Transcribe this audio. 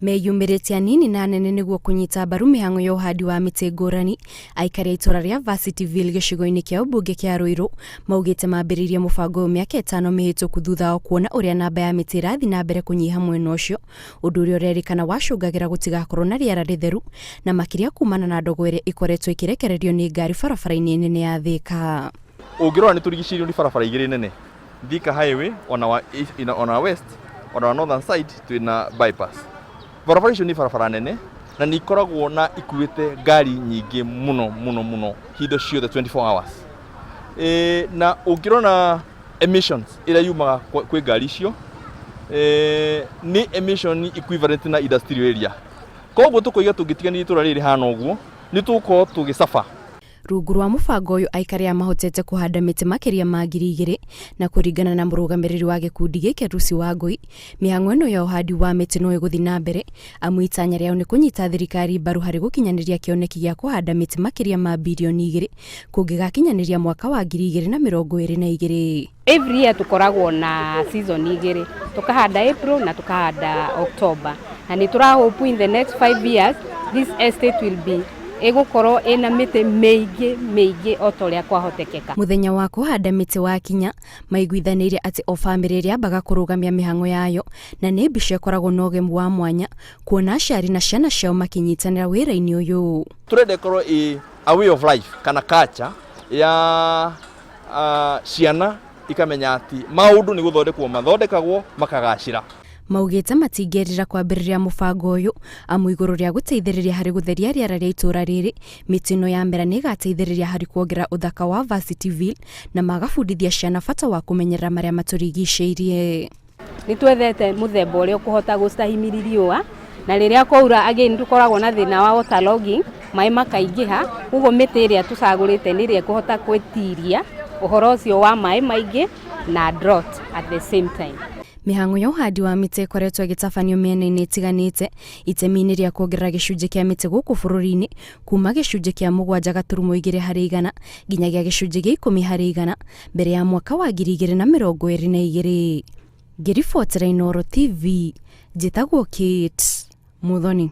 Meyumĩrĩtie anini na anene nĩguo kũnyita mbaru mĩhang'o ya ũhandi wa mĩtĩ ngũrani. Aikari a itũra rĩa Varsity-Ville gĩcigo-inĩ kĩa ũmbunge kĩa Ruiru maugĩte mambĩrĩirie mũbango ũyũ mĩaka 5 mĩhĩtũku thutha wa kuona ũrĩa namba ya mĩtĩ ĩrathiĩ na mbere kũnyiha mwena ũcio, ũndũ ũrĩa ũrerĩkana wacũngagĩra gũtigakorwo na rĩera rĩtheru na makĩria kumana na ndogo ĩrĩa ĩkoretwo ĩkĩrekererio nĩ ngari barabara-inĩ nene ya Thika. Ũngĩrora nĩ tũrigicĩirio nĩ barabara igĩrĩ nene, Thika Highway on our west, on our northern side twina bypass. Barabara icio nĩ barabara nene na nĩ ikoragwo na ikuĩte ngari nyingĩ mũno hindo ciothe 24 hours. Na ũngĩrona emissions ĩrĩa yumaga kwĩ ngari icio nĩ emission equivalent na industrial area. Koguo tũkoiga tũngĩtiganĩria itũra rĩrĩ hana ũguo nĩ tũgũkorwo tũgĩcafa. Rungu rwa mũbango ũyũ aikari a mahotete kũhanda mĩtĩ makĩria ma 2,000 na kũringana na mũrũgamĩrĩri wa gĩkundi gĩkĩ Lucy Wangui, mĩhang'o ĩno ya ũhandi wa mĩtĩ no ĩgũthiĩ na mbere, amu itanya rĩao nĩ kũnyita thirikari mbaru harĩ gũkinyanĩria kĩoneki gĩa kũhanda mĩtĩ makĩria ma bilioni 2 kũngĩgakinyanĩria mwaka wa 2022. Every year tukoragwo na season 2, tukahanda April na tukahanda October, na nĩ tũrahope in the next 5 years this estate will be egũkorwo ĩna mĩtĩ mĩingĩ o ta ũrĩa kwahotekeka. Mũthenya wa kũhanda mĩtĩ wakinya, maiguithanĩirie atĩ o bamĩrĩ ĩrĩambaga kũrũgamia mĩhang'o yayo na nĩ mbica ĩkoragwo na ũgemu wa mwanya kuona aciari na ciana ciao makinyitanĩra wĩra-inĩ ũyũ. Tũrenda ĩkorwo a way of life kana culture ya ciana ikamenya atĩ maũndũ nĩ gũthondekwo mathondekagwo makagacĩra. Maugĩte matingĩrĩra kwambĩrĩria mũbango ũyũ amu igũrũ rĩa gũteithĩrĩria harĩ gũtheria rĩera rĩa itũra rĩrĩ, mĩtĩ ĩno ya mera nĩ ĩgateithĩrĩria harĩ kuongerera ũthaka wa Varsity-Ville na magabundithia ciana bata wa kũmenyerera marĩa matũrigicĩirie. Nĩ twethete mũthemba ũrĩa ũkũhota gũstahimili riũa, na rĩrĩa kwaura again tũkoragwo na thĩna wa waterlogging, maĩ makaingĩha, ũguo mĩtĩ ĩrĩa tũcagũrĩte nĩ ĩrĩa ĩkũhota gwĩtiria ũhoro ũcio wa maĩ maingĩ na drought at the same time. Mĩhang'o ya ũhandi wa mĩtĩ ĩkoretwo ĩgĩtabanio mĩena-inĩ ĩtiganĩte itemi-inĩ rĩa kuongerera gĩcunjĩ kĩa mĩtĩ gũkũ bũrũri-inĩ kuma gĩcunjĩ kĩa 7.2 harĩ igana nginyagia gĩcunjĩ gĩa 10 harĩ igana mbere ya mwaka wa 2022. Ngĩribotera Inooro TV, njĩtagwo Kate Muthoni.